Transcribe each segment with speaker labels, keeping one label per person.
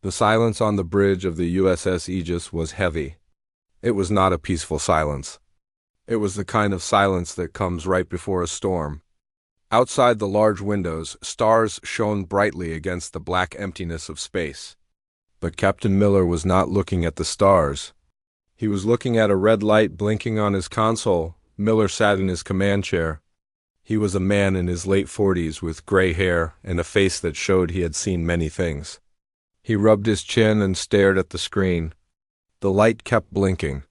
Speaker 1: The silence on the bridge of the USS Aegis was heavy. It was not a peaceful silence. It was the kind of silence that comes right before a storm. Outside the large windows, stars shone brightly against the black emptiness of space. But Captain Miller was not looking at the stars. He was looking at a red light blinking on his console. Miller sat in his command chair. He was a man in his late 40s with gray hair and a face that showed he had seen many things. He rubbed his chin and stared at the screen. The light kept blinking.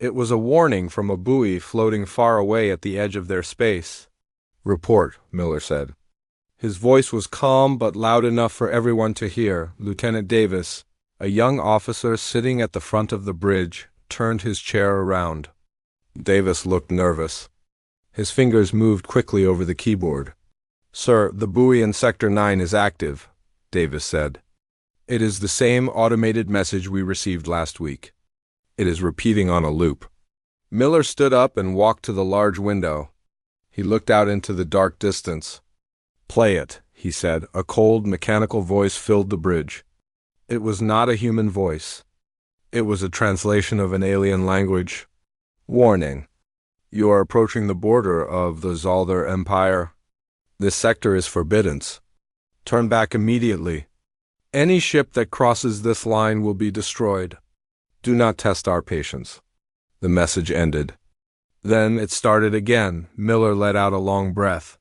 Speaker 1: It was a warning from a buoy floating far away at the edge of their space. "Report," Miller said. His voice was calm but loud enough for everyone to hear. Lieutenant Davis, a young officer sitting at the front of the bridge, turned his chair around. Davis looked nervous. His fingers moved quickly over the keyboard. "Sir, the buoy in Sector 9 is active," Davis said. "It is the same automated message we received last week. It is repeating on a loop." Miller stood up and walked to the large window. He looked out into the dark distance. "Play it," he said. A cold, mechanical voice filled the bridge. It was not a human voice. It was a translation of an alien language. "Warning. You are approaching the border of the Zaldar Empire. This sector is forbidden. Turn back immediately. Any ship that crosses this line will be destroyed. Do not test our patience." The message ended. Then it started again. Miller let out a long breath.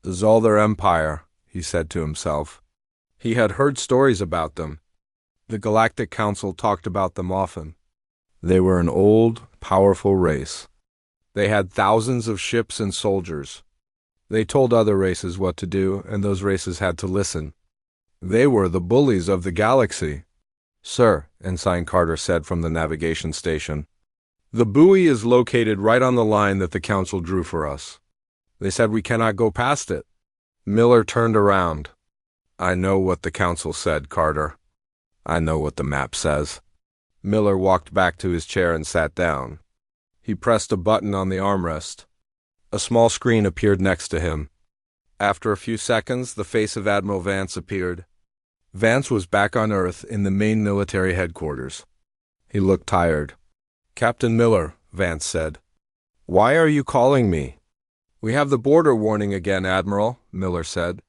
Speaker 1: "The Zaldar Empire," he said to himself. He had heard stories about them. The Galactic Council talked about them often. They were an old, powerful race. They had thousands of ships and soldiers. They told other races what to do, and those races had to listen. They were the bullies of the galaxy. "Sir," Ensign Carter said from the navigation station, "the buoy is located right on the line that the Council drew for us. They said we cannot go past it." Miller turned around. "I know what the Council said, Carter. I know what the map says." Miller walked back to his chair and sat down. He pressed a button on the armrest. A small screen appeared next to him. After a few seconds, the face of Admiral Vance appeared. Vance was back on Earth in the main military headquarters. He looked tired. "Captain Miller," Vance said. "Why are you calling me?" "We have the border warning again, Admiral," Miller said.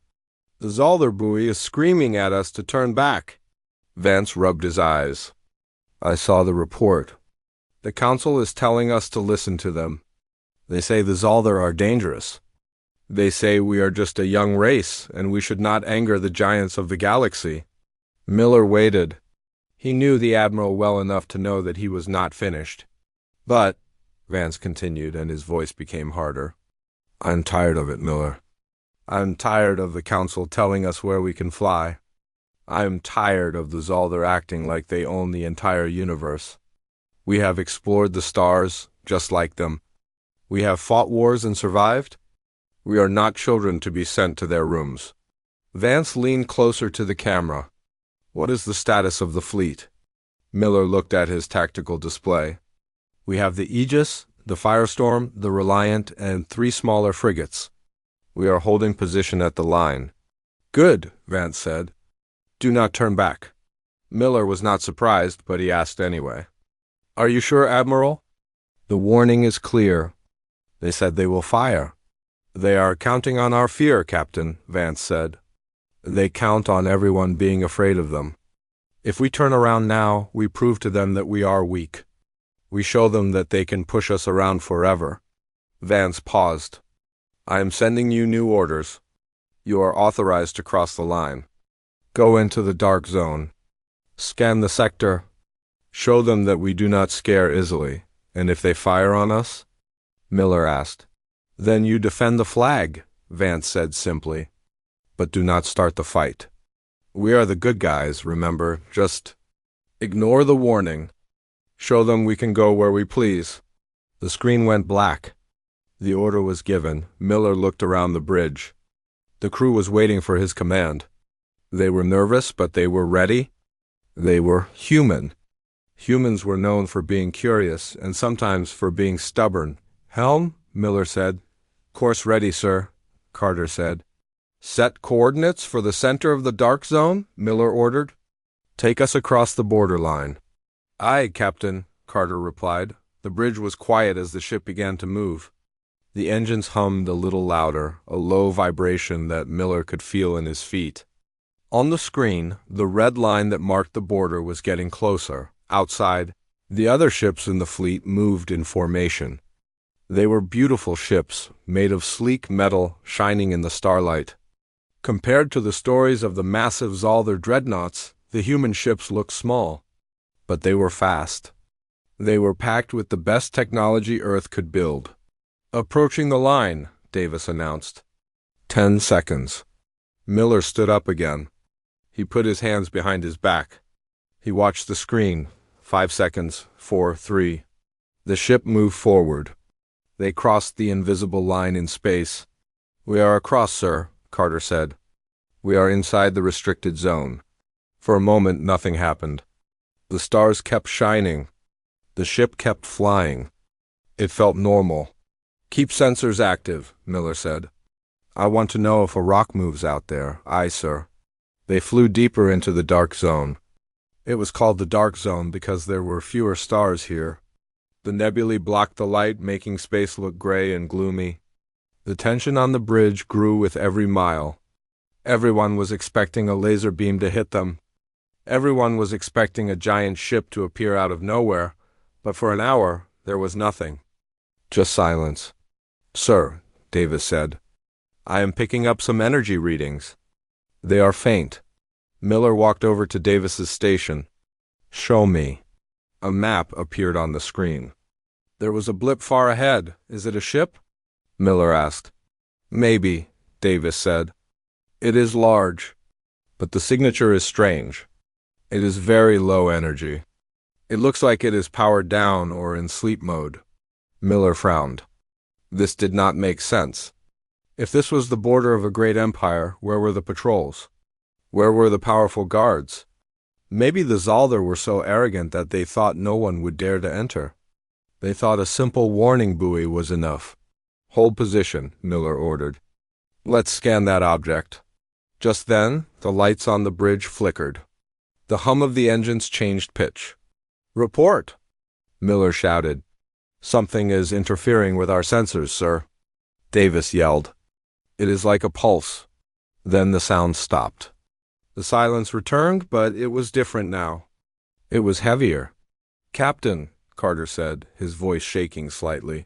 Speaker 1: "The Zaldar buoy is screaming at us to turn back." Vance rubbed his eyes. "I saw the report. The Council is telling us to listen to them. They say the Zaldar are dangerous. They say we are just a young race, and we should not anger the giants of the galaxy." Miller waited. He knew the Admiral well enough to know that he was not finished. "But," Vance continued, and his voice became harder, "I'm tired of it, Miller. I'm tired of the Council telling us where we can fly. I'm tired of the Zaldar acting like they own the entire universe. We have explored the stars, just like them. We have fought wars and survived. We are not children to be sent to their rooms." Vance leaned closer to the camera. "What is the status of the fleet?" Miller looked at his tactical display. "We have the Aegis, the Firestorm, the Reliant, and 3 smaller frigates. We are holding position at the line." "Good," Vance said. "Do not turn back." Miller was not surprised, but he asked anyway. "Are you sure, Admiral?" "The warning is clear. They said they will fire." "They are counting on our fear, Captain," Vance said. "They count on everyone being afraid of them. If we turn around now, we prove to them that we are weak. We show them that they can push us around forever." Vance paused. "I am sending you new orders. You are authorized to cross the line. Go into the dark zone. Scan the sector. Show them that we do not scare easily. And if they fire on us?" Miller asked. "Then you defend the flag," Vance said simply. "But do not start the fight. We are the good guys, remember. Just ignore the warning. Show them we can go where we please." The screen went black. The order was given. Miller looked around the bridge. The crew was waiting for his command. They were nervous, but they were ready. They were human. Humans were known for being curious and sometimes for being stubborn. "Helm," Miller said. "Course ready, sir," Carter said. "Set coordinates for the center of the dark zone," Miller ordered. Take us across the borderline. Aye, Captain, Carter replied. The bridge was quiet as the ship began to move. The engines hummed a little louder, a low vibration that Miller could feel in his feet. On the screen, the red line that marked the border was getting closer. Outside, the other ships in the fleet moved in formation. They were beautiful ships, made of sleek metal, shining in the starlight. Compared to the stories of the massive Zaldar dreadnoughts, the human ships looked small. But they were fast. They were packed with the best technology Earth could build. Approaching the line, Davis announced. 10 seconds. Miller stood up again. He put his hands behind his back. He watched the screen. 5 seconds, 4, 3. The ship moved forward. They crossed the invisible line in space. We are across, sir, Carter said. We are inside the restricted zone. For a moment, nothing happened. The stars kept shining. The ship kept flying. It felt normal. Keep sensors active, Miller said. I want to know if a rock moves out there. Aye, sir. They flew deeper into the dark zone. It was called the dark zone because there were fewer stars here. The nebulae blocked the light, making space look gray and gloomy. The tension on the bridge grew with every mile. Everyone was expecting a laser beam to hit them. Everyone was expecting a giant ship to appear out of nowhere, but for an hour, there was nothing. Just silence. Sir, Davis said, I am picking up some energy readings. They are faint. Miller walked over to Davis's station. Show me. A map appeared on the screen. There was a blip far ahead. Is it a ship? Miller asked. Maybe, Davis said. It is large, but the signature is strange. It is very low energy. It looks like it is powered down or in sleep mode. Miller frowned. This did not make sense. If this was the border of a great empire, where were the patrols? Where were the powerful guards? Maybe the Zaldar were so arrogant that they thought no one would dare to enter. They thought a simple warning buoy was enough. Hold position, Miller ordered. Let's scan that object. Just then, the lights on the bridge flickered. The hum of the engines changed pitch. Report, Miller shouted. Something is interfering with our sensors, sir. Davis yelled. It is like a pulse. Then the sound stopped. The silence returned, but it was different now. It was heavier. Captain, Carter said, his voice shaking slightly.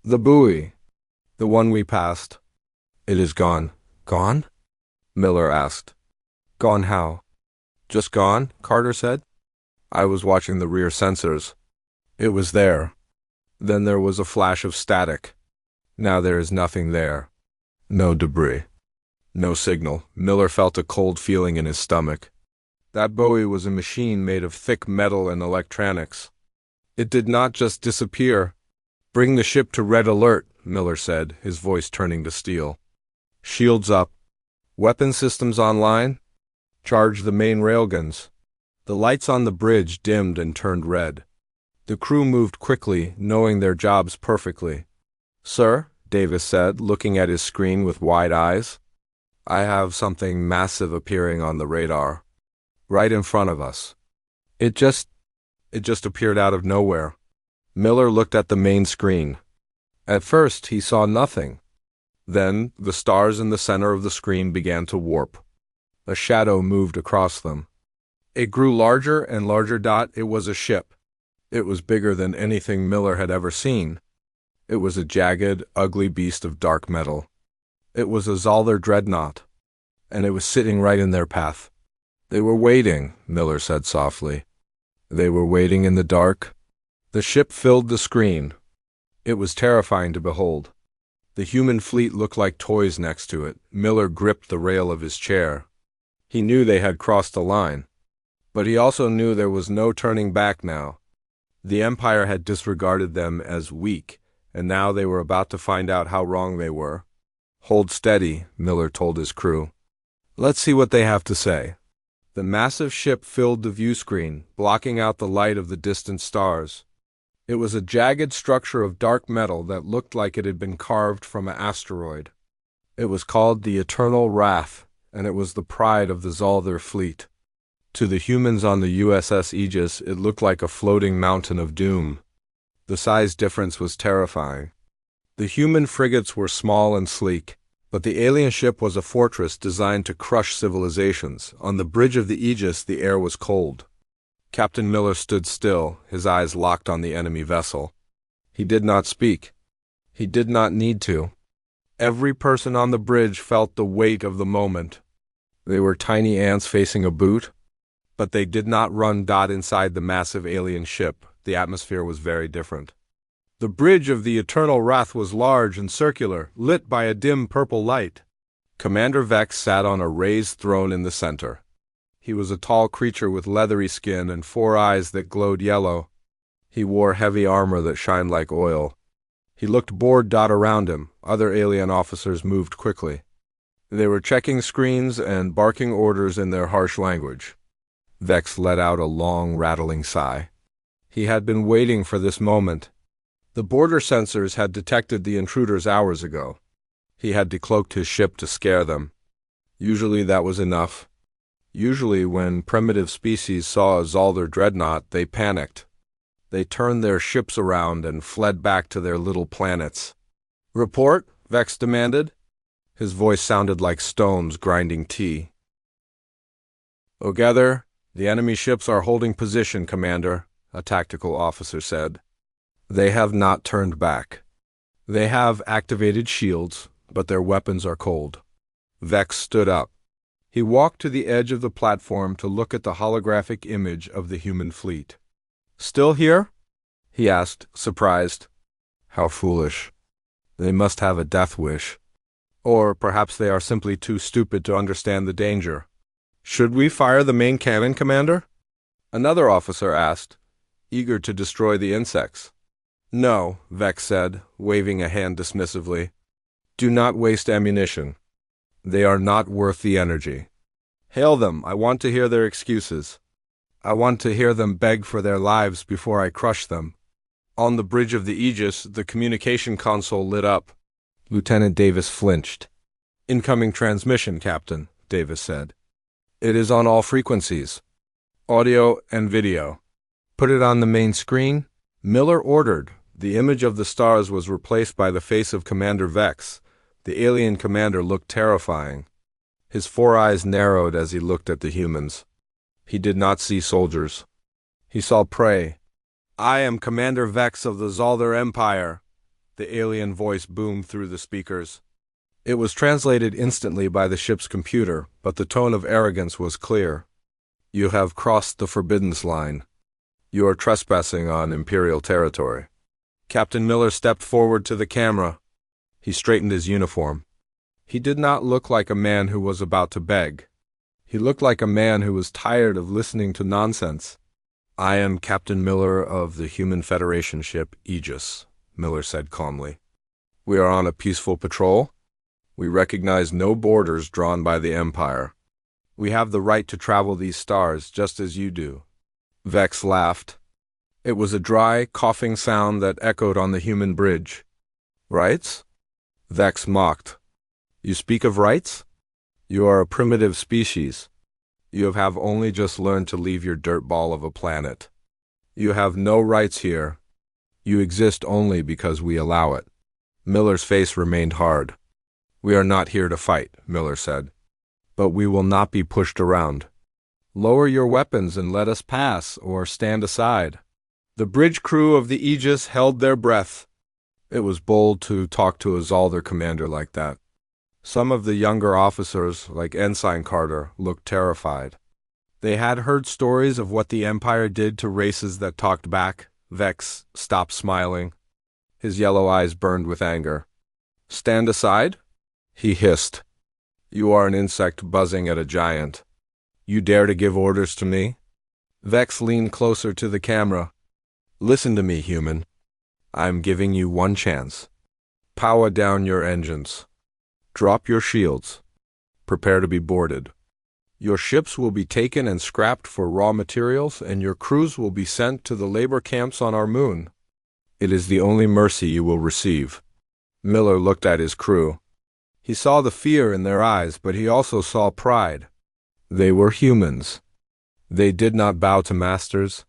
Speaker 1: The buoy. The one we passed. It is gone. Gone? Miller asked. Gone how? Just gone, Carter said. I was watching the rear sensors. It was there. Then there was a flash of static. Now there is nothing there. No debris. No signal. Miller felt a cold feeling in his stomach. That buoy was a machine made of thick metal and electronics. It did not just disappear. Bring the ship to red alert, Miller said, his voice turning to steel. Shields up. Weapon systems online. Charge the main railguns. The lights on the bridge dimmed and turned red. The crew moved quickly, knowing their jobs perfectly. Sir, Davis said, looking at his screen with wide eyes. I have something massive appearing on the radar. Right in front of us. It just appeared out of nowhere. Miller looked at the main screen. At first, he saw nothing. Then, the stars in the center of the screen began to warp. A shadow moved across them. It grew larger and larger. It was a ship. It was bigger than anything Miller had ever seen. It was a jagged, ugly beast of dark metal. It was a Zaldar dreadnought, and it was sitting right in their path. They were waiting, Miller said softly. They were waiting in the dark. The ship filled the screen. It was terrifying to behold. The human fleet looked like toys next to it. Miller gripped the rail of his chair. He knew they had crossed the line, but he also knew there was no turning back now. The Empire had disregarded them as weak, and now they were about to find out how wrong they were. Hold steady, Miller told his crew. Let's see what they have to say. The massive ship filled the view screen, blocking out the light of the distant stars. It was a jagged structure of dark metal that looked like it had been carved from an asteroid. It was called the Eternal Wrath, and it was the pride of the Zaldar fleet. To the humans on the USS Aegis, it looked like a floating mountain of doom. The size difference was terrifying. The human frigates were small and sleek, but the alien ship was a fortress designed to crush civilizations. On the bridge of the Aegis, the air was cold. Captain Miller stood still, his eyes locked on the enemy vessel. He did not speak. He did not need to. Every person on the bridge felt the weight of the moment. They were tiny ants facing a boot, but they did not run inside the massive alien ship. The atmosphere was very different. The bridge of the Eternal Wrath was large and circular, lit by a dim purple light. Commander Vex sat on a raised throne in the center. He was a tall creature with leathery skin and 4 eyes that glowed yellow. He wore heavy armor that shined like oil. He looked bored. Around him, other alien officers moved quickly. They were checking screens and barking orders in their harsh language. Vex let out a long, rattling sigh. He had been waiting for this moment. The border sensors had detected the intruders hours ago. He had decloaked his ship to scare them. Usually that was enough. Usually when primitive species saw a Zaldar dreadnought, they panicked. They turned their ships around and fled back to their little planets. "Report," Vex demanded. His voice sounded like stones grinding tea. "Together, the enemy ships are holding position, Commander," a tactical officer said. "They have not turned back. They have activated shields, but their weapons are cold." Vex stood up. He walked to the edge of the platform to look at the holographic image of the human fleet. "Still here?" he asked, surprised. How foolish. They must have a death wish. Or perhaps they are simply too stupid to understand the danger. "Should we fire the main cannon, Commander?" another officer asked, eager to destroy the insects. "No," Vex said, waving a hand dismissively. "Do not waste ammunition. They are not worth the energy. Hail them. I want to hear their excuses. I want to hear them beg for their lives before I crush them." On the bridge of the Aegis, the communication console lit up. Lieutenant Davis flinched. "Incoming transmission, Captain," Davis said. "It is on all frequencies. Audio and video." "Put it on the main screen," Miller ordered. The image of the stars was replaced by the face of Commander Vex. The alien commander looked terrifying. His 4 eyes narrowed as he looked at the humans. He did not see soldiers. He saw prey. "I am Commander Vex of the Zaldar Empire," the alien voice boomed through the speakers. It was translated instantly by the ship's computer, but the tone of arrogance was clear. "You have crossed the forbidden line. You are trespassing on Imperial territory." Captain Miller stepped forward to the camera. He straightened his uniform. He did not look like a man who was about to beg. He looked like a man who was tired of listening to nonsense. "I am Captain Miller of the Human Federation ship Aegis," Miller said calmly. "We are on a peaceful patrol. We recognize no borders drawn by the Empire. We have the right to travel these stars just as you do." Vex laughed. It was a dry, coughing sound that echoed on the human bridge. "Rights?" Vex mocked. "You speak of rights? You are a primitive species. You have only just learned to leave your dirt ball of a planet. You have no rights here. You exist only because we allow it." Miller's face remained hard. "We are not here to fight," Miller said. "But we will not be pushed around. Lower your weapons and let us pass, or stand aside." The bridge crew of the Aegis held their breath. It was bold to talk to a Zaldar commander like that. Some of the younger officers, like Ensign Carter, looked terrified. They had heard stories of what the Empire did to races that talked back. Vex stopped smiling. His yellow eyes burned with anger. "Stand aside?" he hissed. "You are an insect buzzing at a giant. You dare to give orders to me?" Vex leaned closer to the camera. "Listen to me, human. I'm giving you one chance. Power down your engines. Drop your shields. Prepare to be boarded. Your ships will be taken and scrapped for raw materials, and your crews will be sent to the labor camps on our moon. It is the only mercy you will receive." Miller looked at his crew. He saw the fear in their eyes, but he also saw pride. They were humans. They did not bow to masters.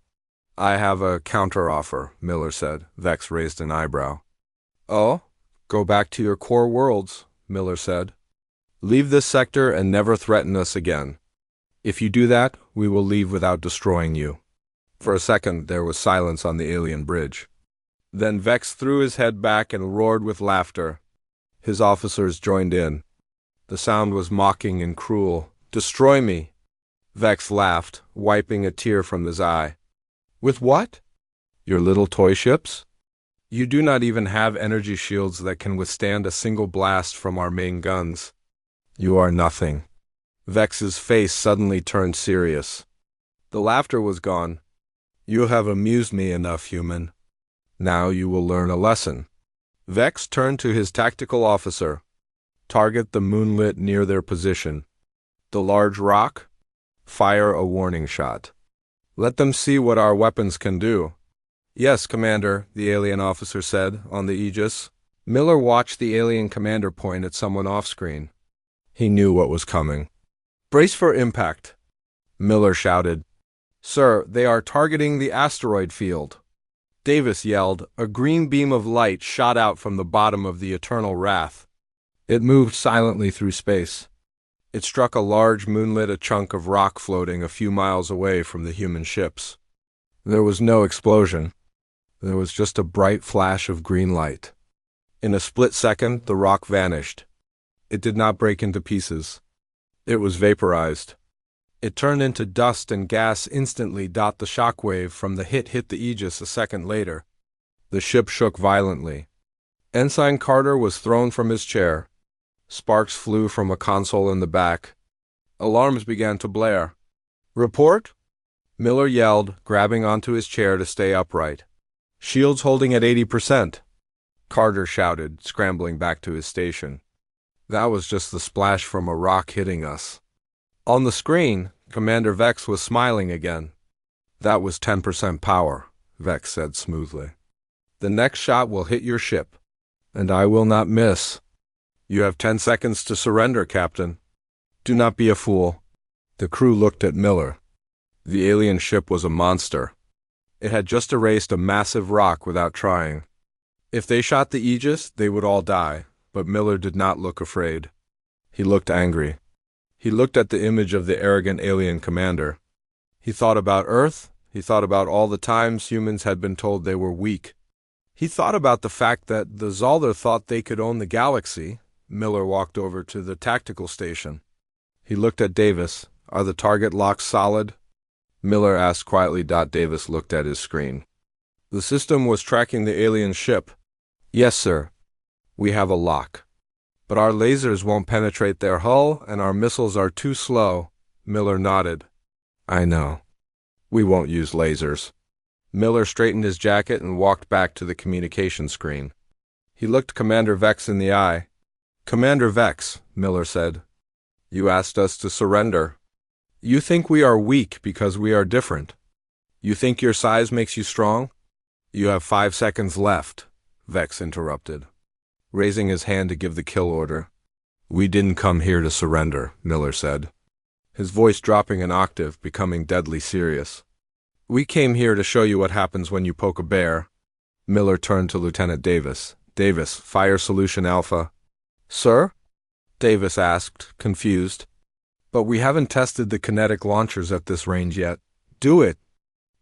Speaker 1: I have a counteroffer, Miller said. Vex raised an eyebrow. Oh? Go back to your core worlds, Miller said. Leave this sector and never threaten us again. If you do that, we will leave without destroying you. For a second, there was silence on the alien bridge. Then Vex threw his head back and roared with laughter. His officers joined in. The sound was mocking and cruel. Destroy me! Vex laughed, wiping a tear from his eye. With what? Your little toy ships? You do not even have energy shields that can withstand a single blast from our main guns. You are nothing. Vex's face suddenly turned serious. The laughter was gone. You have amused me enough, human. Now you will learn a lesson. Vex turned to his tactical officer. Target the moonlit near their position. The large rock? Fire a warning shot. Let them see what our weapons can do. Yes, Commander, the alien officer said, on the Aegis. Miller watched the alien commander point at someone off-screen. He knew what was coming. Brace for impact, Miller shouted. Sir, they are targeting the asteroid field. Davis yelled. A green beam of light shot out from the bottom of the Eternal Wrath. It moved silently through space. It struck a large moonlit chunk of rock floating a few miles away from the human ships. There was no explosion. There was just a bright flash of green light. In a split second, the rock vanished. It did not break into pieces. It was vaporized. It turned into dust and gas instantly. The shockwave from the hit the Aegis a second later. The ship shook violently. Ensign Carter was thrown from his chair. Sparks flew from a console in the back. Alarms began to blare. Report? Miller yelled, grabbing onto his chair to stay upright. Shields holding at 80%. Carter shouted, scrambling back to his station. That was just the splash from a rock hitting us. On the screen, Commander Vex was smiling again. That was 10% power, Vex said smoothly. The next shot will hit your ship, and I will not miss. You have 10 seconds to surrender, Captain. Do not be a fool. The crew looked at Miller. The alien ship was a monster. It had just erased a massive rock without trying. If they shot the Aegis, they would all die, but Miller did not look afraid. He looked angry. He looked at the image of the arrogant alien commander. He thought about Earth. He thought about all the times humans had been told they were weak. He thought about the fact that the Zaldar thought they could own the galaxy. Miller walked over to the tactical station. He looked at Davis. Are the target locks solid? Miller asked quietly. Davis looked at his screen. The system was tracking the alien ship. Yes, sir. We have a lock. But our lasers won't penetrate their hull, and our missiles are too slow. Miller nodded. I know. We won't use lasers. Miller straightened his jacket and walked back to the communication screen. He looked Commander Vex in the eye. Commander Vex, Miller said. You asked us to surrender. You think we are weak because we are different. You think your size makes you strong? You have 5 seconds left, Vex interrupted, raising his hand to give the kill order. We didn't come here to surrender, Miller said, his voice dropping an octave, becoming deadly serious. We came here to show you what happens when you poke a bear. Miller turned to Lieutenant Davis. Davis, fire solution Alpha. Sir? Davis asked, confused. But we haven't tested the kinetic launchers at this range yet. Do it.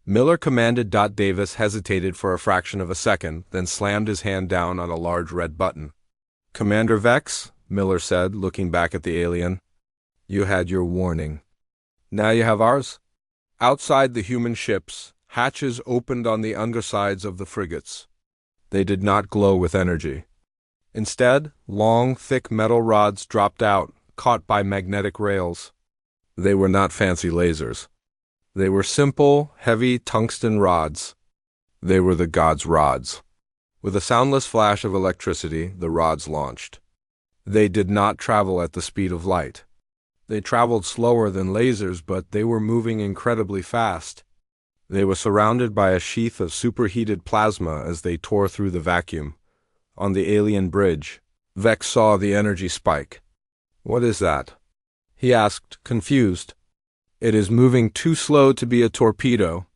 Speaker 1: Miller commanded. Davis hesitated for a fraction of a second, then slammed his hand down on a large red button. Commander Vex, Miller said, looking back at the alien. You had your warning. Now you have ours. Outside the human ships, hatches opened on the undersides of the frigates. They did not glow with energy. Instead, long, thick metal rods dropped out, caught by magnetic rails. They were not fancy lasers. They were simple, heavy tungsten rods. They were the gods' rods. With a soundless flash of electricity, the rods launched. They did not travel at the speed of light. They traveled slower than lasers, but they were moving incredibly fast. They were surrounded by a sheath of superheated plasma as they tore through the vacuum. On the alien bridge, Vex saw the energy spike. What is that? He asked, confused. It is moving too slow to be a torpedo.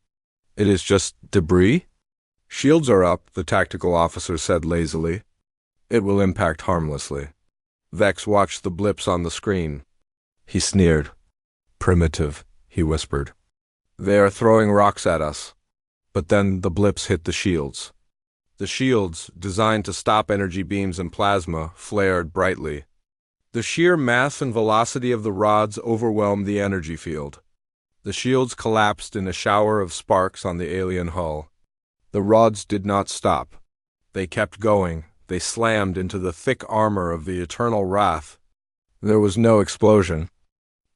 Speaker 1: It is just debris? Shields are up, the tactical officer said lazily. It will impact harmlessly. Vex watched the blips on the screen. He sneered. Primitive, he whispered. They are throwing rocks at us. But then the blips hit the shields. The shields, designed to stop energy beams and plasma, flared brightly. The sheer mass and velocity of the rods overwhelmed the energy field. The shields collapsed in a shower of sparks on the alien hull. The rods did not stop. They kept going. They slammed into the thick armor of the eternal wrath. There was no explosion.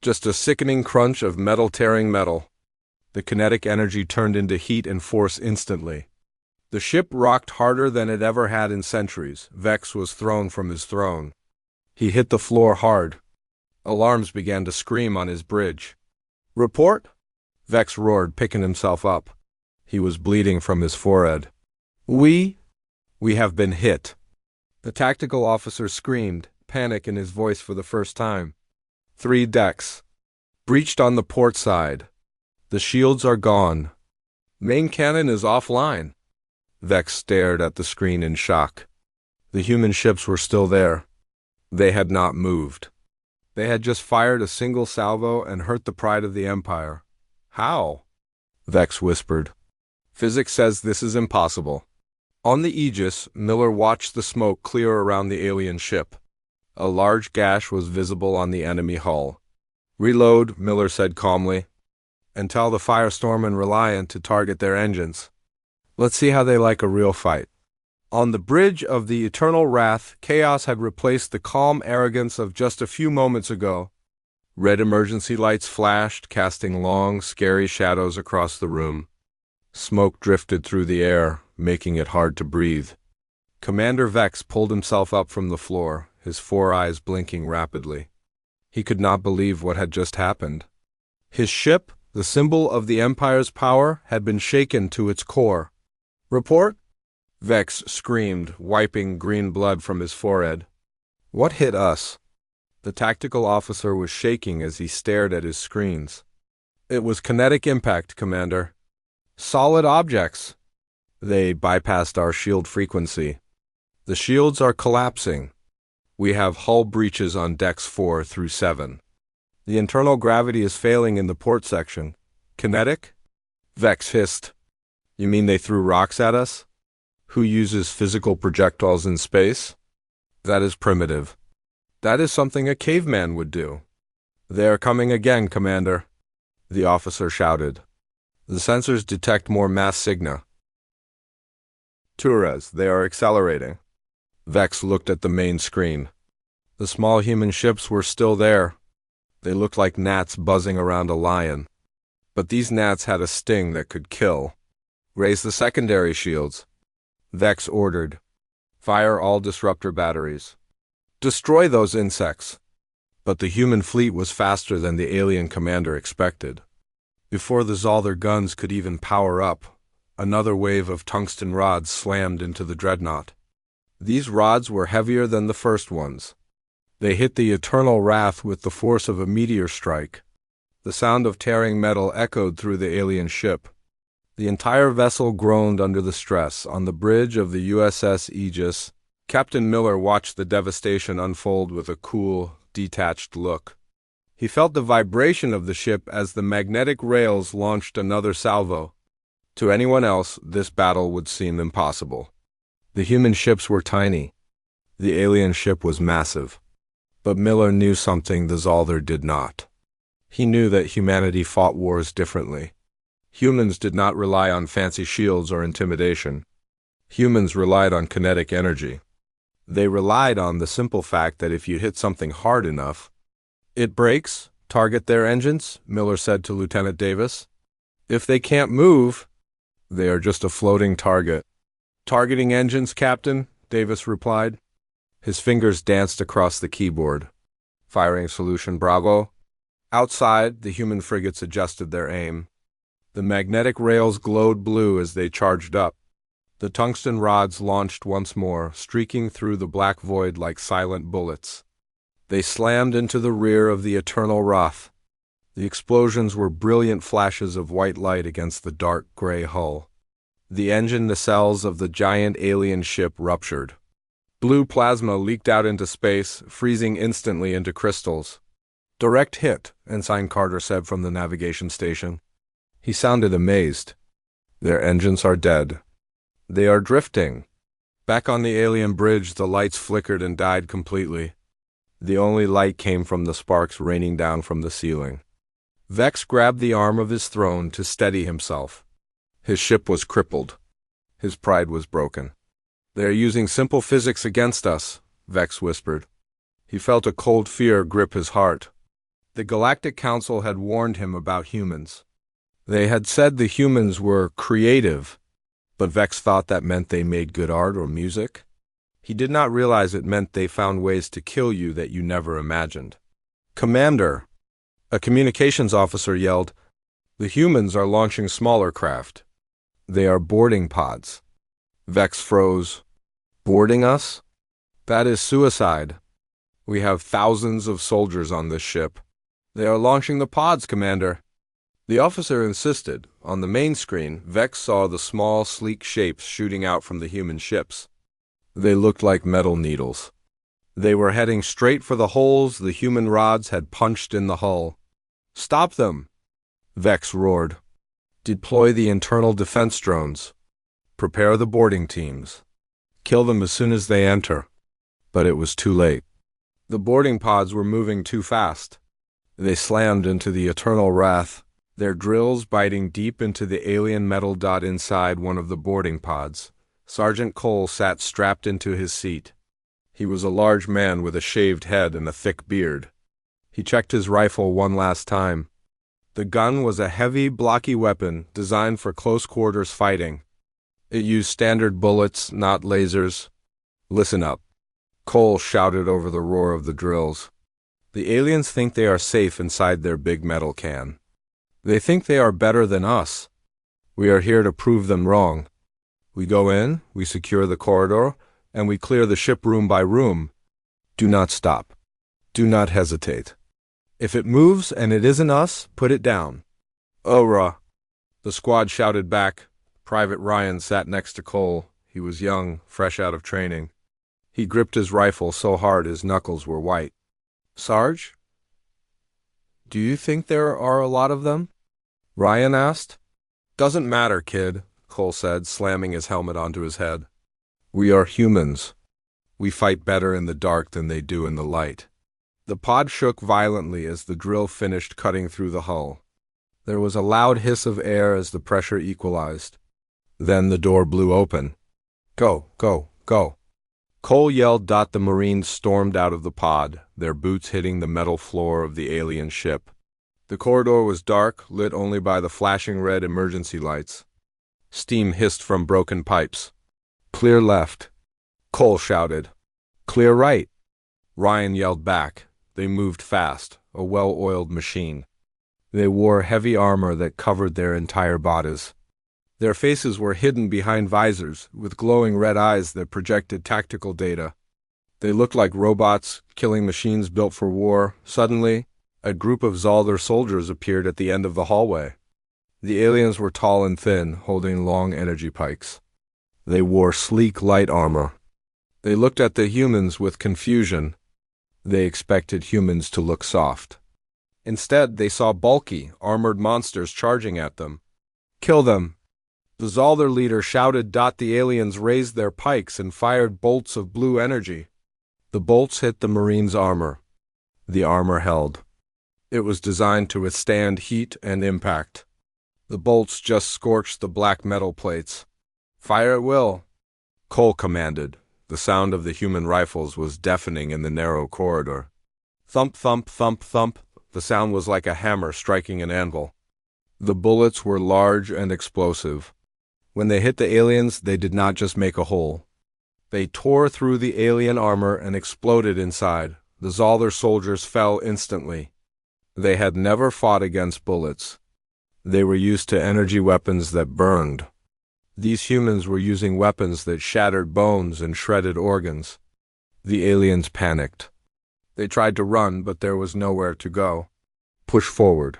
Speaker 1: Just a sickening crunch of metal tearing metal. The kinetic energy turned into heat and force instantly. The ship rocked harder than it ever had in centuries. Vex was thrown from his throne. He hit the floor hard. Alarms began to scream on his bridge. Report? Vex roared, picking himself up. He was bleeding from his forehead. We have been hit. The tactical officer screamed, panic in his voice for the first time. 3 decks. Breached on the port side. The shields are gone. Main cannon is offline. Vex stared at the screen in shock. The human ships were still there. They had not moved. They had just fired a single salvo and hurt the pride of the Empire. How? Vex whispered. Physics says this is impossible. On the Aegis, Miller watched the smoke clear around the alien ship. A large gash was visible on the enemy hull. Reload, Miller said calmly, and tell the Firestorm and Reliant to target their engines. Let's see how they like a real fight. On the bridge of the Eternal Wrath, chaos had replaced the calm arrogance of just a few moments ago. Red emergency lights flashed, casting long, scary shadows across the room. Smoke drifted through the air, making it hard to breathe. Commander Vex pulled himself up from the floor, his 4 eyes blinking rapidly. He could not believe what had just happened. His ship, the symbol of the Empire's power, had been shaken to its core. Report? Vex screamed, wiping green blood from his forehead. What hit us? The tactical officer was shaking as he stared at his screens. It was kinetic impact, Commander. Solid objects. They bypassed our shield frequency. The shields are collapsing. We have hull breaches on decks 4 through 7. The internal gravity is failing in the port section. Kinetic? Vex hissed. You mean they threw rocks at us? Who uses physical projectiles in space? That is primitive. That is something a caveman would do. They are coming again, Commander, the officer shouted. The sensors detect more mass signa. Torres, they are accelerating. Vex looked at the main screen. The small human ships were still there. They looked like gnats buzzing around a lion. But these gnats had a sting that could kill. Raise the secondary shields. Vex ordered. Fire all disruptor batteries. Destroy those insects. But the human fleet was faster than the alien commander expected. Before the Zaldar guns could even power up, another wave of tungsten rods slammed into the dreadnought. These rods were heavier than the first ones. They hit the Eternal Wrath with the force of a meteor strike. The sound of tearing metal echoed through the alien ship. The entire vessel groaned under the stress. On the bridge of the USS Aegis, Captain Miller watched the devastation unfold with a cool, detached look. He felt the vibration of the ship as the magnetic rails launched another salvo. To anyone else, this battle would seem impossible. The human ships were tiny. The alien ship was massive. But Miller knew something the Zaldar did not. He knew that humanity fought wars differently. Humans did not rely on fancy shields or intimidation. Humans relied on kinetic energy. They relied on the simple fact that if you hit something hard enough, it breaks. Target their engines, Miller said to Lieutenant Davis. If they can't move, they are just a floating target. Targeting engines, Captain, Davis replied. His fingers danced across the keyboard. Firing solution Bravo. Outside, the human frigates adjusted their aim. The magnetic rails glowed blue as they charged up. The tungsten rods launched once more, streaking through the black void like silent bullets. They slammed into the rear of the Eternal Wrath. The explosions were brilliant flashes of white light against the dark gray hull. The engine nacelles of the giant alien ship ruptured. Blue plasma leaked out into space, freezing instantly into crystals. "Direct hit," Ensign Carter said from the navigation station. He sounded amazed. "Their engines are dead. They are drifting." Back on the alien bridge, the lights flickered and died completely. The only light came from the sparks raining down from the ceiling. Vex grabbed the arm of his throne to steady himself. His ship was crippled. His pride was broken. "They are using simple physics against us," Vex whispered. He felt a cold fear grip his heart. The Galactic Council had warned him about humans. They had said the humans were creative, but Vex thought that meant they made good art or music. He did not realize it meant they found ways to kill you that you never imagined. "Commander!" A communications officer yelled. "The humans are launching smaller craft. They are boarding pods." Vex froze. "Boarding us? That is suicide. We have thousands of soldiers on this ship." "They are launching the pods, Commander." The officer insisted. On the main screen, Vex saw the small, sleek shapes shooting out from the human ships. They looked like metal needles. They were heading straight for the holes the human rods had punched in the hull. "Stop them!" Vex roared. "Deploy the internal defense drones. Prepare the boarding teams. Kill them as soon as they enter." But it was too late. The boarding pods were moving too fast. They slammed into the eternal wrath, their drills biting deep into the alien metal dot inside one of the boarding pods. Sergeant Cole sat strapped into his seat. He was a large man with a shaved head and a thick beard. He checked his rifle one last time. The gun was a heavy, blocky weapon designed for close-quarters fighting. It used standard bullets, not lasers. "Listen up," Cole shouted over the roar of the drills. "The aliens think they are safe inside their big metal can. They think they are better than us. We are here to prove them wrong. We go in, we secure the corridor, and we clear the ship room by room. Do not stop. Do not hesitate. If it moves and it isn't us, put it down." "Ora!" The squad shouted back. Private Ryan sat next to Cole. He was young, fresh out of training. He gripped his rifle so hard his knuckles were white. "Sarge, do you think there are a lot of them?" Ryan asked. "Doesn't matter, kid," Cole said, slamming his helmet onto his head. "We are humans. We fight better in the dark than they do in the light." The pod shook violently as the drill finished cutting through the hull. There was a loud hiss of air as the pressure equalized. Then the door blew open. "Go, go, go." Cole yelled. The Marines stormed out of the pod, their boots hitting the metal floor of the alien ship. The corridor was dark, lit only by the flashing red emergency lights. Steam hissed from broken pipes. "Clear left," Cole shouted. "Clear right," Ryan yelled back. They moved fast, a well-oiled machine. They wore heavy armor that covered their entire bodies. Their faces were hidden behind visors, with glowing red eyes that projected tactical data. They looked like robots, killing machines built for war. Suddenly, a group of Zaldar soldiers appeared at the end of the hallway. The aliens were tall and thin, holding long energy pikes. They wore sleek light armor. They looked at the humans with confusion. They expected humans to look soft. Instead, they saw bulky, armored monsters charging at them. "Kill them!" The Zaldar leader shouted. The aliens raised their pikes and fired bolts of blue energy. The bolts hit the Marines' armor. The armor held. It was designed to withstand heat and impact. The bolts just scorched the black metal plates. "Fire at will," Cole commanded. The sound of the human rifles was deafening in the narrow corridor. Thump, thump, thump, thump. The sound was like a hammer striking an anvil. The bullets were large and explosive. When they hit the aliens, they did not just make a hole. They tore through the alien armor and exploded inside. The Zaldar soldiers fell instantly. They had never fought against bullets. They were used to energy weapons that burned. These humans were using weapons that shattered bones and shredded organs. The aliens panicked. They tried to run, but there was nowhere to go. "Push forward,"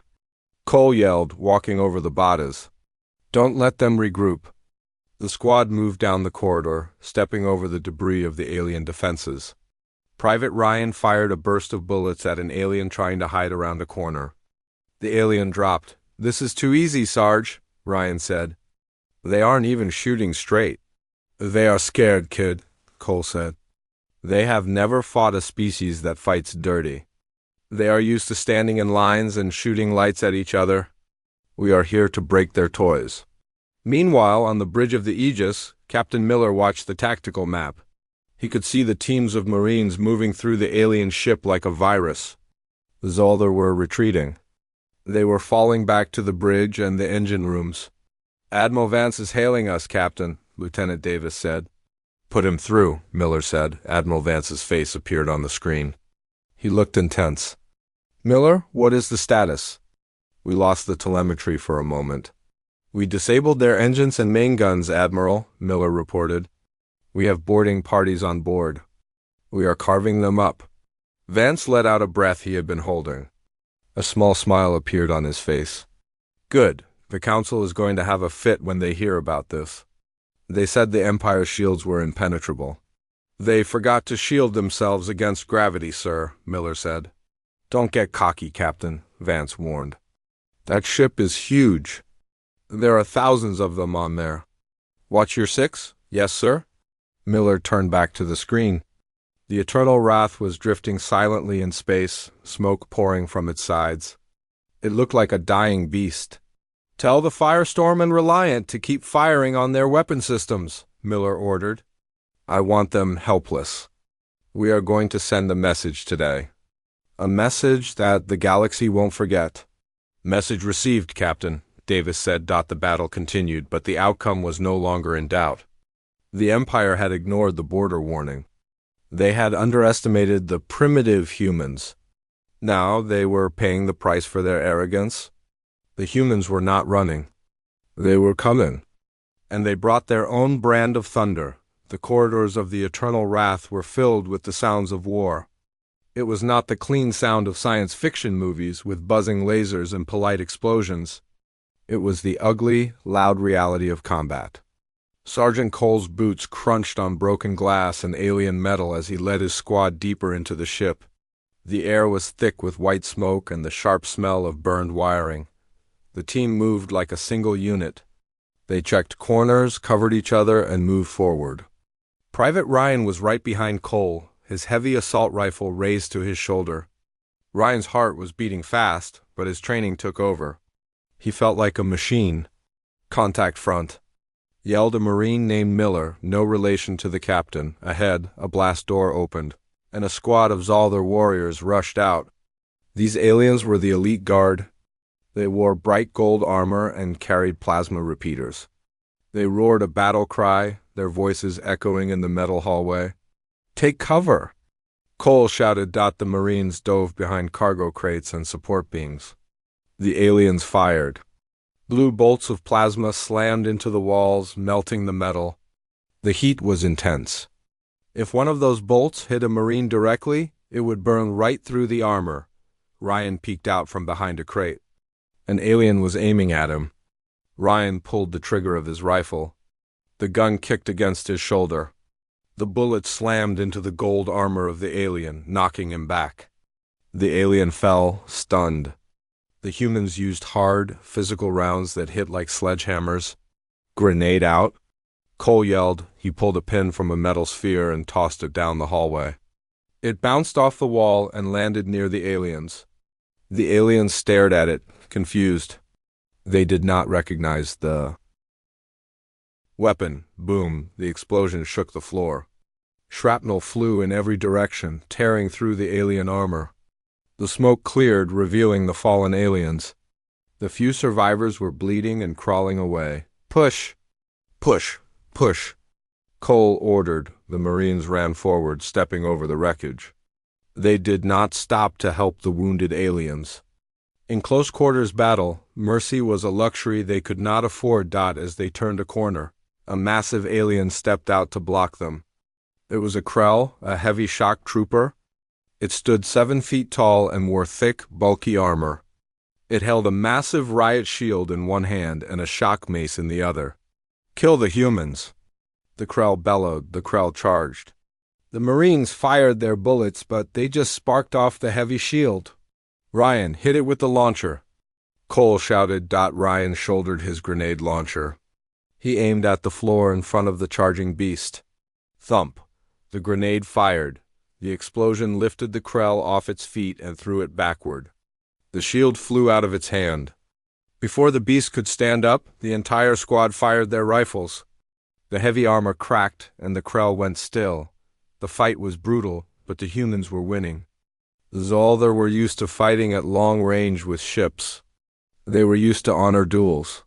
Speaker 1: Cole yelled, walking over the bodies. Don't let them regroup. The squad moved down the corridor, stepping over the debris of the alien defenses. Private Ryan fired a burst of bullets at an alien trying to hide around a corner. The alien dropped. This is too easy, Sarge, Ryan said. They aren't even shooting straight. They are scared, kid, Cole said. They have never fought a species that fights dirty. They are used to standing in lines and shooting lights at each other. We are here to break their toys. Meanwhile, on the bridge of the Aegis, Captain Miller watched the tactical map. He could see the teams of Marines moving through the alien ship like a virus. The Zolder were retreating. They were falling back to the bridge and the engine rooms. Admiral Vance is hailing us, Captain, Lieutenant Davis said. Put him through, Miller said. Admiral Vance's face appeared on the screen. He looked intense. Miller, what is the status? We lost the telemetry for a moment. We disabled their engines and main guns, Admiral, Miller reported. We have boarding parties on board. We are carving them up. Vance let out a breath he had been holding. A small smile appeared on his face. Good. The Council is going to have a fit when they hear about this. They said the Empire's shields were impenetrable. They forgot to shield themselves against gravity, sir, Miller said. Don't get cocky, Captain, Vance warned. That ship is huge. There are thousands of them on there. Watch your six? Yes, sir? Miller turned back to the screen. The Eternal Wrath was drifting silently in space, smoke pouring from its sides. It looked like a dying beast. Tell the Firestorm and Reliant to keep firing on their weapon systems, Miller ordered. I want them helpless. We are going to send a message today. A message that the galaxy won't forget. Message received, Captain, Davis said. The battle continued, but the outcome was no longer in doubt. The Empire had ignored the border warning. They had underestimated the primitive humans. Now they were paying the price for their arrogance. The humans were not running. They were coming. And they brought their own brand of thunder. The corridors of the Eternal Wrath were filled with the sounds of war. It was not the clean sound of science fiction movies with buzzing lasers and polite explosions. It was the ugly, loud reality of combat. Sergeant Cole's boots crunched on broken glass and alien metal as he led his squad deeper into the ship. The air was thick with white smoke and the sharp smell of burned wiring. The team moved like a single unit. They checked corners, covered each other, and moved forward. Private Ryan was right behind Cole, his heavy assault rifle raised to his shoulder. Ryan's heart was beating fast, but his training took over. He felt like a machine. Contact front, yelled a Marine named Miller, no relation to the captain. Ahead, a blast door opened, and a squad of Zolder warriors rushed out. These aliens were the elite guard. They wore bright gold armor and carried plasma repeaters. They roared a battle cry, their voices echoing in the metal hallway. Take cover! Cole shouted. The Marines dove behind cargo crates and support beams. The aliens fired. Blue bolts of plasma slammed into the walls, melting the metal. The heat was intense. If one of those bolts hit a Marine directly, it would burn right through the armor. Ryan peeked out from behind a crate. An alien was aiming at him. Ryan pulled the trigger of his rifle. The gun kicked against his shoulder. The bullet slammed into the gold armor of the alien, knocking him back. The alien fell, stunned. The humans used hard, physical rounds that hit like sledgehammers. Grenade out! Cole yelled. He pulled a pin from a metal sphere and tossed it down the hallway. It bounced off the wall and landed near the aliens. The aliens stared at it, confused. They did not recognize the weapon. Boom! The explosion shook the floor. Shrapnel flew in every direction, tearing through the alien armor. The smoke cleared, revealing the fallen aliens. The few survivors were bleeding and crawling away. Push! Push! Push! Cole ordered. The Marines ran forward, stepping over the wreckage. They did not stop to help the wounded aliens. In close quarters battle, mercy was a luxury they could not afford. As they turned a corner, a massive alien stepped out to block them. It was a Krell, a heavy shock trooper. It stood 7 feet tall and wore thick, bulky armor. It held a massive riot shield in one hand and a shock mace in the other. "Kill the humans!" The Krell bellowed. The Krell charged. The Marines fired their bullets, but they just sparked off the heavy shield. "Ryan, hit it with the launcher!" Cole shouted. Ryan shouldered his grenade launcher. He aimed at the floor in front of the charging beast. Thump! The grenade fired. The explosion lifted the Krell off its feet and threw it backward. The shield flew out of its hand. Before the beast could stand up, the entire squad fired their rifles. The heavy armor cracked, and the Krell went still. The fight was brutal, but the humans were winning. The Zolder were used to fighting at long range with ships. They were used to honor duels.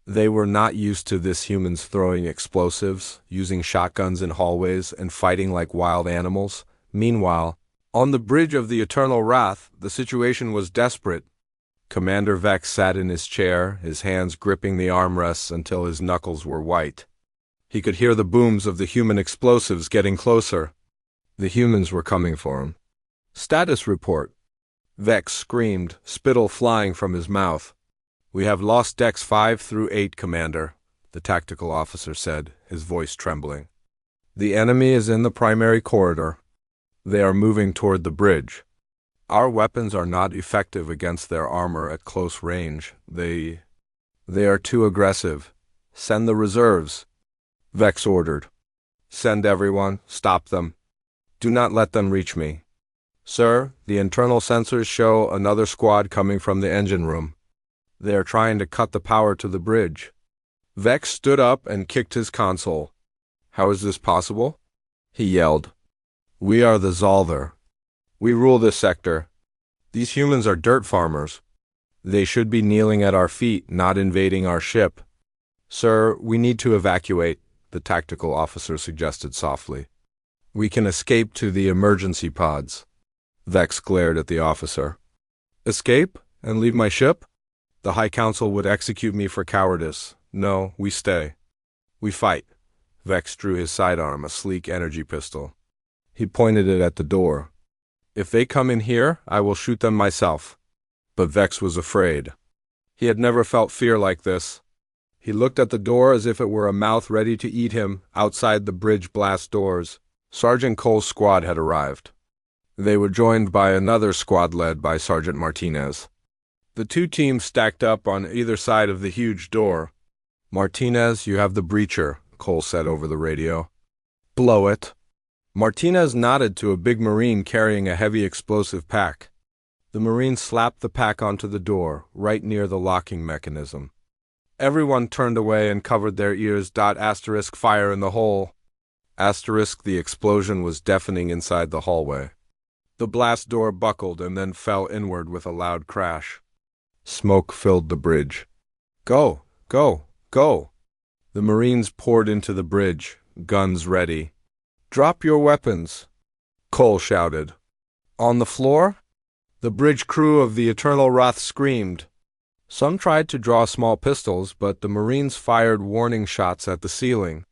Speaker 1: They were not used to this humans throwing explosives, using shotguns in hallways, and fighting like wild animals. Meanwhile, on the bridge of the Eternal Wrath, the situation was desperate. Commander Vex sat in his chair, his hands gripping the armrests until his knuckles were white. He could hear the booms of the human explosives getting closer. The humans were coming for him. "Status report." Vex screamed, spittle flying from his mouth. "We have lost decks 5 through 8, Commander," the tactical officer said, his voice trembling. "The enemy is in the primary corridor. They are moving toward the bridge. Our weapons are not effective against their armor at close range. They are too aggressive. Send the reserves." Vex ordered. "Send everyone. Stop them. Do not let them reach me." "Sir, the internal sensors show another squad coming from the engine room. They are trying to cut the power to the bridge." Vex stood up and kicked his console. "How is this possible?" he yelled. "We are the Zolder. We rule this sector. These humans are dirt farmers. They should be kneeling at our feet, not invading our ship." "Sir, we need to evacuate," the tactical officer suggested softly. "We can escape to the emergency pods." Vex glared at the officer. "Escape? And leave my ship? The High Council would execute me for cowardice. No, we stay. We fight." Vex drew his sidearm, a sleek energy pistol. He pointed it at the door. "If they come in here, I will shoot them myself." But Vex was afraid. He had never felt fear like this. He looked at the door as if it were a mouth ready to eat him. Outside the bridge blast doors, Sergeant Cole's squad had arrived. They were joined by another squad led by Sergeant Martinez. The two teams stacked up on either side of the huge door. "Martinez, you have the breacher," Cole said over the radio. "Blow it." Martinez nodded to a big Marine carrying a heavy explosive pack. The Marine slapped the pack onto the door, right near the locking mechanism. Everyone turned away and covered their ears. Fire in the hole. The explosion was deafening inside the hallway. The blast door buckled and then fell inward with a loud crash. Smoke filled the bridge. "Go! Go! Go!" The Marines poured into the bridge, guns ready. "Drop your weapons," Cole shouted. "On the floor?" The bridge crew of the Eternal Wrath screamed. Some tried to draw small pistols, but the Marines fired warning shots at the ceiling.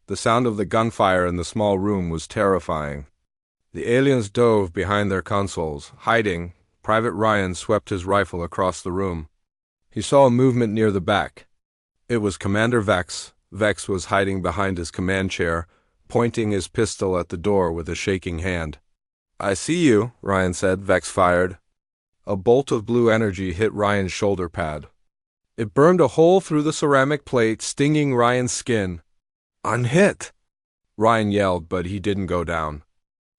Speaker 1: The sound of the gunfire in the small room was terrifying. The aliens dove behind their consoles. Hiding, Private Ryan swept his rifle across the room. He saw a movement near the back. It was Commander Vex. Vex was hiding behind his command chair, pointing his pistol at the door with a shaking hand. "I see you," Ryan said. Vex fired. A bolt of blue energy hit Ryan's shoulder pad. It burned a hole through the ceramic plate, stinging Ryan's skin. "Unhit!" Ryan yelled, but he didn't go down.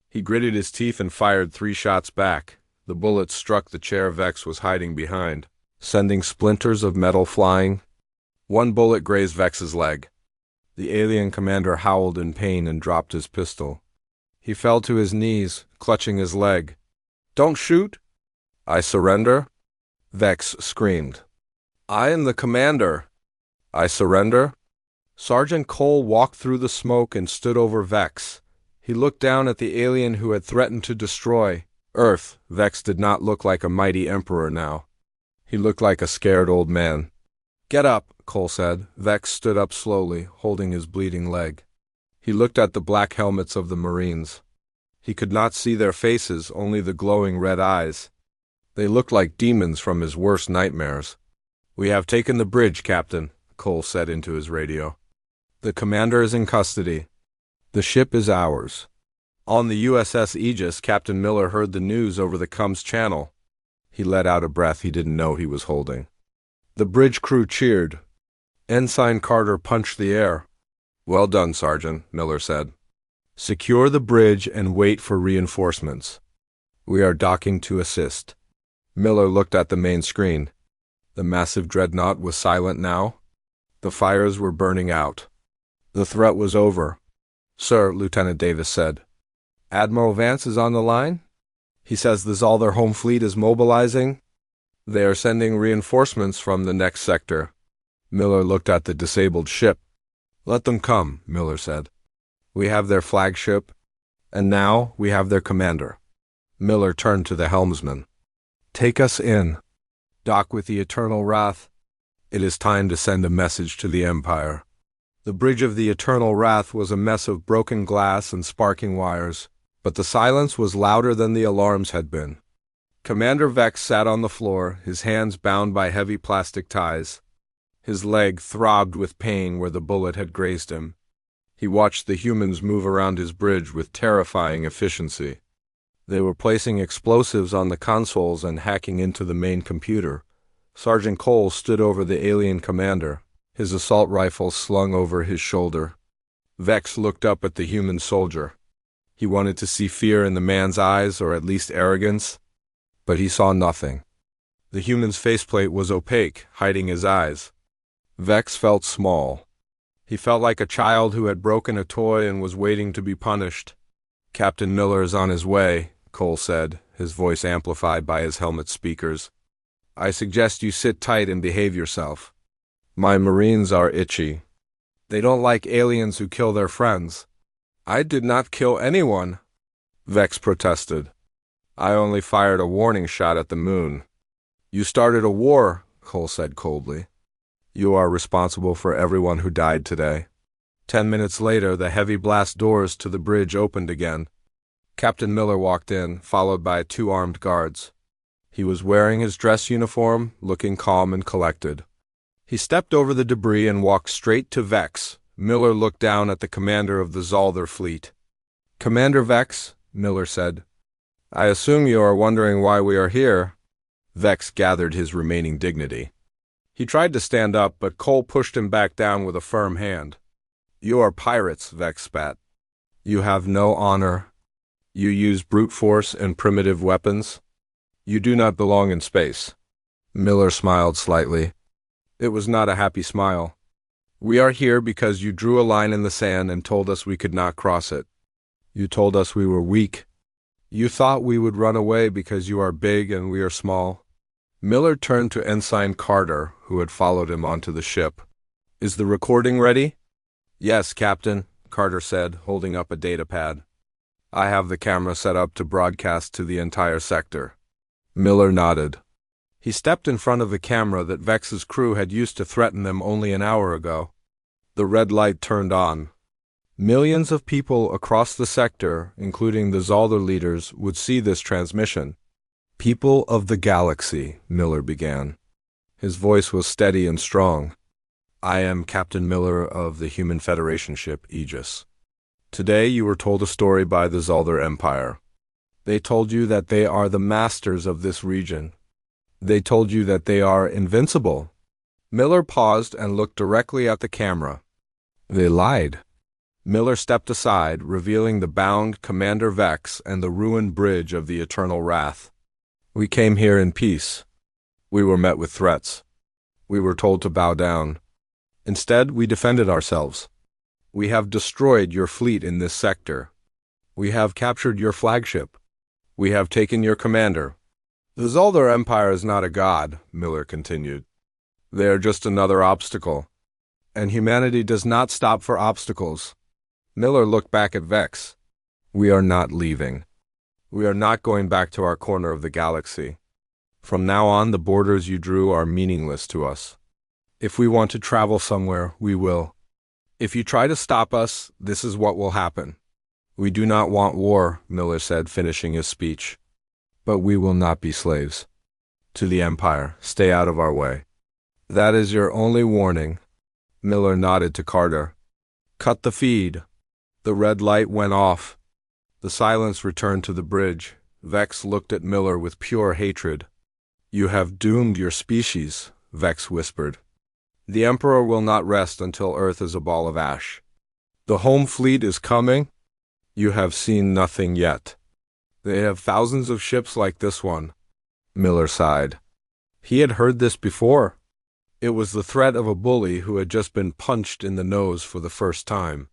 Speaker 1: He gritted his teeth and fired 3 shots back. The bullets struck the chair Vex was hiding behind, sending splinters of metal flying. One bullet grazed Vex's leg. The alien commander howled in pain and dropped his pistol. He fell to his knees, clutching his leg. "Don't shoot!" "I surrender?" Vex screamed. "I am the commander." "I surrender?" Sergeant Cole walked through the smoke and stood over Vex. He looked down at the alien who had threatened to destroy Earth. Vex did not look like a mighty emperor now. He looked like a scared old man. "Get up," Cole said. Vex stood up slowly, holding his bleeding leg. He looked at the black helmets of the Marines. He could not see their faces, only the glowing red eyes. They looked like demons from his worst nightmares. "We have taken the bridge, Captain," Cole said into his radio. "The commander is in custody. The ship is ours." On the USS Aegis, Captain Miller heard the news over the comms channel. He let out a breath he didn't know he was holding. The bridge crew cheered. Ensign Carter punched the air. "Well done, Sergeant," Miller said. "Secure the bridge and wait for reinforcements. We are docking to assist." Miller looked at the main screen. The massive dreadnought was silent now. The fires were burning out. The threat was over. "Sir," Lieutenant Davis said. "Admiral Vance is on the line? He says the Zaldar home fleet is mobilizing. They are sending reinforcements from the next sector." Miller looked at the disabled ship. "Let them come," Miller said. "We have their flagship, and now we have their commander." Miller turned to the helmsman. "Take us in. Dock with the Eternal Wrath. It is time to send a message to the Empire." The bridge of the Eternal Wrath was a mess of broken glass and sparking wires, but the silence was louder than the alarms had been. Commander Vex sat on the floor, his hands bound by heavy plastic ties. His leg throbbed with pain where the bullet had grazed him. He watched the humans move around his bridge with terrifying efficiency. They were placing explosives on the consoles and hacking into the main computer. Sergeant Cole stood over the alien commander, his assault rifle slung over his shoulder. Vex looked up at the human soldier. He wanted to see fear in the man's eyes, or at least arrogance, but he saw nothing. The human's faceplate was opaque, hiding his eyes. Vex felt small. He felt like a child who had broken a toy and was waiting to be punished. "Captain Miller is on his way," Cole said, his voice amplified by his helmet speakers. "I suggest you sit tight and behave yourself. My Marines are itchy. They don't like aliens who kill their friends." "I did not kill anyone," Vex protested. "I only fired a warning shot at the moon." "You started a war," Cole said coldly. "You are responsible for everyone who died today." 10 minutes later, the heavy blast doors to the bridge opened again. Captain Miller walked in, followed by 2 armed guards. He was wearing his dress uniform, looking calm and collected. He stepped over the debris and walked straight to Vex. Miller looked down at the commander of the Zaldar fleet. "Commander Vex," Miller said, "I assume you are wondering why we are here." Vex gathered his remaining dignity. He tried to stand up, but Cole pushed him back down with a firm hand. "You are pirates," Vex spat. "You have no honor. You use brute force and primitive weapons. You do not belong in space." Miller smiled slightly. It was not a happy smile. "We are here because you drew a line in the sand and told us we could not cross it. You told us we were weak. You thought we would run away because you are big and we are small." Miller turned to Ensign Carter, who had followed him onto the ship. "Is the recording ready?" "Yes, Captain," Carter said, holding up a datapad. "I have the camera set up to broadcast to the entire sector." Miller nodded. He stepped in front of the camera that Vex's crew had used to threaten them only an hour ago. The red light turned on. Millions of people across the sector, including the Zaldar leaders, would see this transmission. "People of the galaxy," Miller began. His voice was steady and strong. "I am Captain Miller of the Human Federation ship Aegis. Today you were told a story by the Zaldar Empire. They told you that they are the masters of this region. They told you that they are invincible." Miller paused and looked directly at the camera. "They lied." Miller stepped aside, revealing the bound Commander Vex and the ruined bridge of the Eternal Wrath. "We came here in peace. We were met with threats. We were told to bow down. Instead, we defended ourselves. We have destroyed your fleet in this sector. We have captured your flagship. We have taken your commander." "The Zaldar Empire is not a god," Miller continued. "They are just another obstacle. And humanity does not stop for obstacles." Miller looked back at Vex. "We are not leaving. We are not going back to our corner of the galaxy. From now on, the borders you drew are meaningless to us. If we want to travel somewhere, we will. If you try to stop us, this is what will happen." "We do not want war," Miller said, finishing his speech. "But we will not be slaves." To the Empire, stay out of our way. That is your only warning. Miller nodded to Carter. Cut the feed. The red light went off. The silence returned to the bridge. Vex looked at Miller with pure hatred. You have doomed your species, Vex whispered. The Emperor will not rest until Earth is a ball of ash. The home fleet is coming? You have seen nothing yet. They have thousands of ships like this one. Miller sighed. He had heard this before. It was the threat of a bully who had just been punched in the nose for the first time.